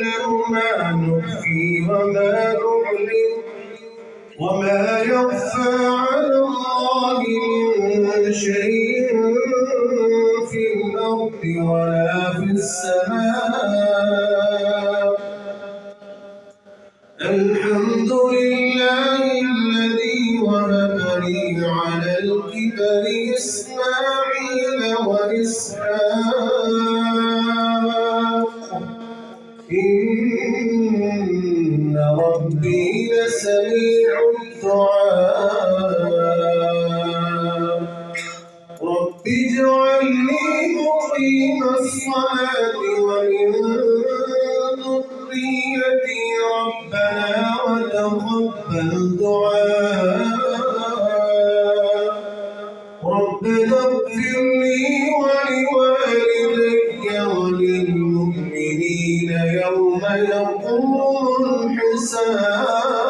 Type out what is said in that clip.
يعلم ما نخفي وما نعلن وما يخفى على الله من شيء في الأرض ولا في السماء. الحمد لله الذي وهب لي على الكبر إسماعيل وإسحاق إن ربي لسميع الدعاء. رب اجعلني مقيم الصلاة ومن ذريتي ربنا وتقبل دعاء. ربنا اغفر لي ولوالدي وللمؤمنين يوم يقوم الحساب.